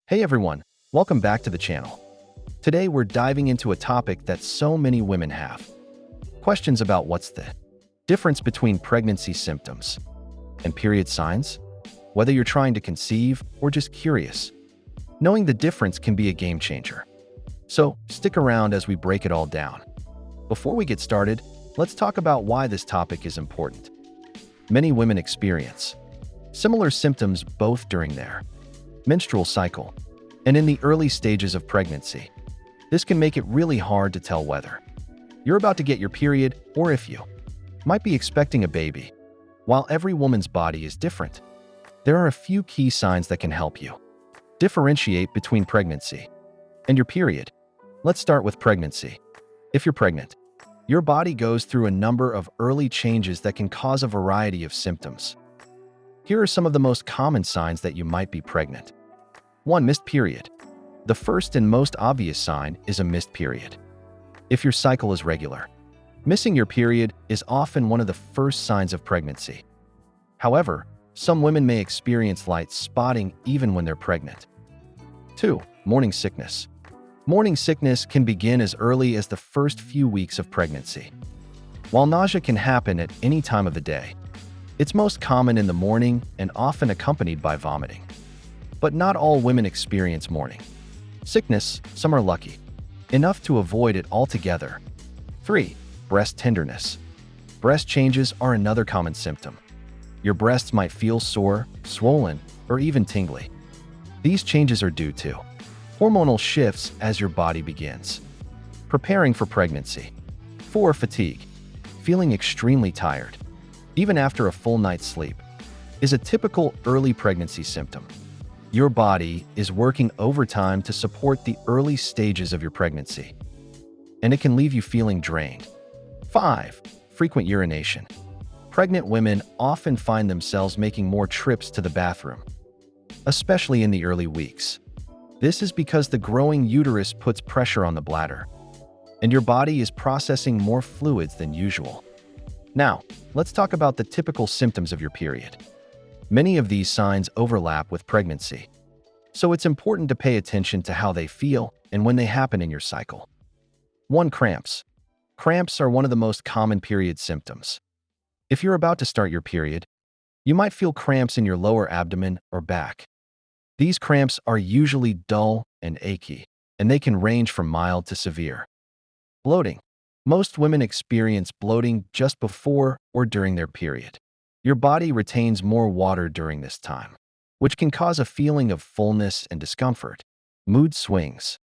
Hey everyone, welcome back to the channel. Today we're diving into a topic that so many women have. Questions about what's the difference between pregnancy symptoms and period signs, whether you're trying to conceive or just curious. Knowing the difference can be a game changer. So stick around as we break it all down. Before we get started, let's talk about why this topic is important. Many women experience similar symptoms both during their menstrual cycle and in the early stages of pregnancy. This can make it really hard to tell whether you're about to get your period or if you might be expecting a baby. While every woman's body is different, there are a few key signs that can help you differentiate between pregnancy and your period. Let's start with pregnancy. If you're pregnant, your body goes through a number of early changes that can cause a variety of symptoms. Here are some of the most common signs that you might be pregnant. 1. Missed period. The first and most obvious sign is a missed period. If your cycle is regular, missing your period is often one of the first signs of pregnancy. However, some women may experience light spotting even when they're pregnant. 2. Morning sickness. Morning sickness can begin as early as the first few weeks of pregnancy. While nausea can happen at any time of the day, it's most common in the morning and often accompanied by vomiting. But not all women experience morning sickness. Some are lucky enough to avoid it altogether. 3. Breast tenderness. Breast changes are another common symptom. Your breasts might feel sore, swollen, or even tingly. These changes are due to hormonal shifts as your body begins preparing for pregnancy. 4. Fatigue. Feeling extremely tired, even after a full night's sleep, is a typical early pregnancy symptom. Your body is working overtime to support the early stages of your pregnancy, and it can leave you feeling drained. 5. Frequent urination. Pregnant women often find themselves making more trips to the bathroom, especially in the early weeks. This is because the growing uterus puts pressure on the bladder, and your body is processing more fluids than usual. Now, let's talk about the typical symptoms of your period. Many of these signs overlap with pregnancy, so it's important to pay attention to how they feel and when they happen in your cycle. 1. Cramps. Cramps are one of the most common period symptoms. If you're about to start your period, you might feel cramps in your lower abdomen or back. These cramps are usually dull and achy, and they can range from mild to severe. Bloating. Most women experience bloating just before or during their period. Your body retains more water during this time, which can cause a feeling of fullness and discomfort. Mood swings.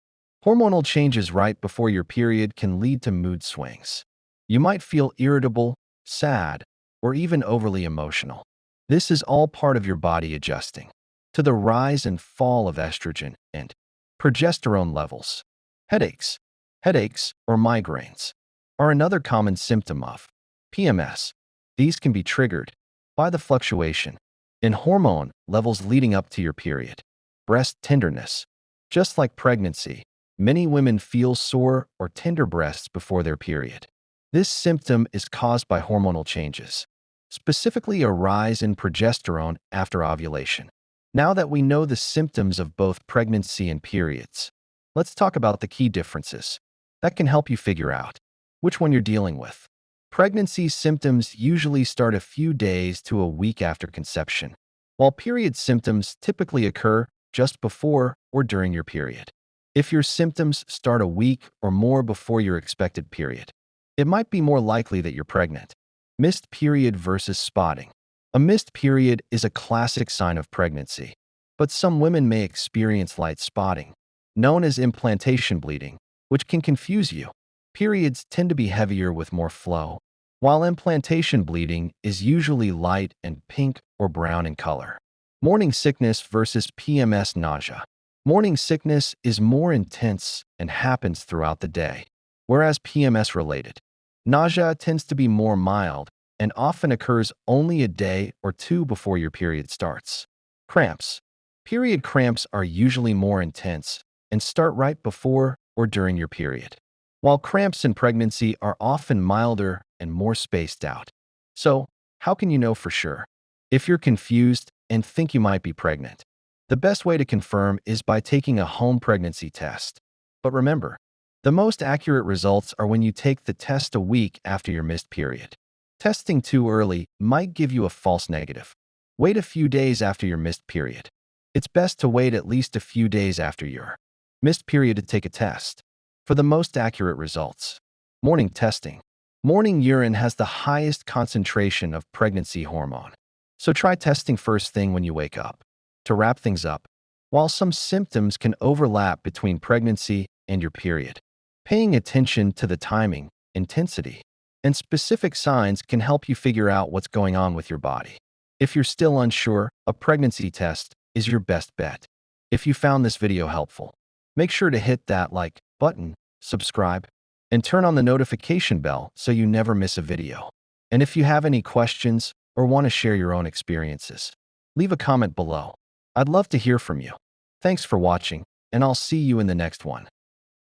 Hormonal changes right before your period can lead to mood swings. You might feel irritable, sad, or even overly emotional. This is all part of your body adjusting to the rise and fall of estrogen and progesterone levels. Headaches. Headaches or migraines are another common symptom of PMS. These can be triggered by the fluctuation in hormone levels leading up to your period. Breast tenderness. Just like pregnancy, many women feel sore or tender breasts before their period. This symptom is caused by hormonal changes, specifically a rise in progesterone after ovulation. Now that we know the symptoms of both pregnancy and periods, let's talk about the key differences that can help you figure out which one you're dealing with. Pregnancy symptoms usually start a few days to a week after conception, while period symptoms typically occur just before or during your period. If your symptoms start a week or more before your expected period, it might be more likely that you're pregnant. Missed period versus spotting. A missed period is a classic sign of pregnancy, but some women may experience light spotting, known as implantation bleeding, which can confuse you. Periods tend to be heavier with more flow, while implantation bleeding is usually light and pink or brown in color. Morning sickness versus PMS nausea. Morning sickness is more intense and happens throughout the day, whereas PMS-related nausea tends to be more mild and often occurs only a day or two before your period starts. Cramps. Period cramps are usually more intense and start right before or during your period, while cramps in pregnancy are often milder and more spaced out. So, how can you know for sure? If you're confused and think you might be pregnant, The best way to confirm is by taking a home pregnancy test. But remember, the most accurate results are when you take the test a week after your missed period. Testing too early might give you a false negative. Wait a few days after your missed period. It's best to wait at least a few days after your missed period to take a test. For the most accurate results, morning testing. Morning urine has the highest concentration of pregnancy hormone. So try testing first thing when you wake up. To wrap things up, while some symptoms can overlap between pregnancy and your period, paying attention to the timing, intensity, and specific signs can help you figure out what's going on with your body. If you're still unsure, a pregnancy test is your best bet. If you found this video helpful, make sure to hit that like button, subscribe, and turn on the notification bell so you never miss a video. And if you have any questions or want to share your own experiences, leave a comment below. I'd love to hear from you. Thanks for watching, and I'll see you in the next one.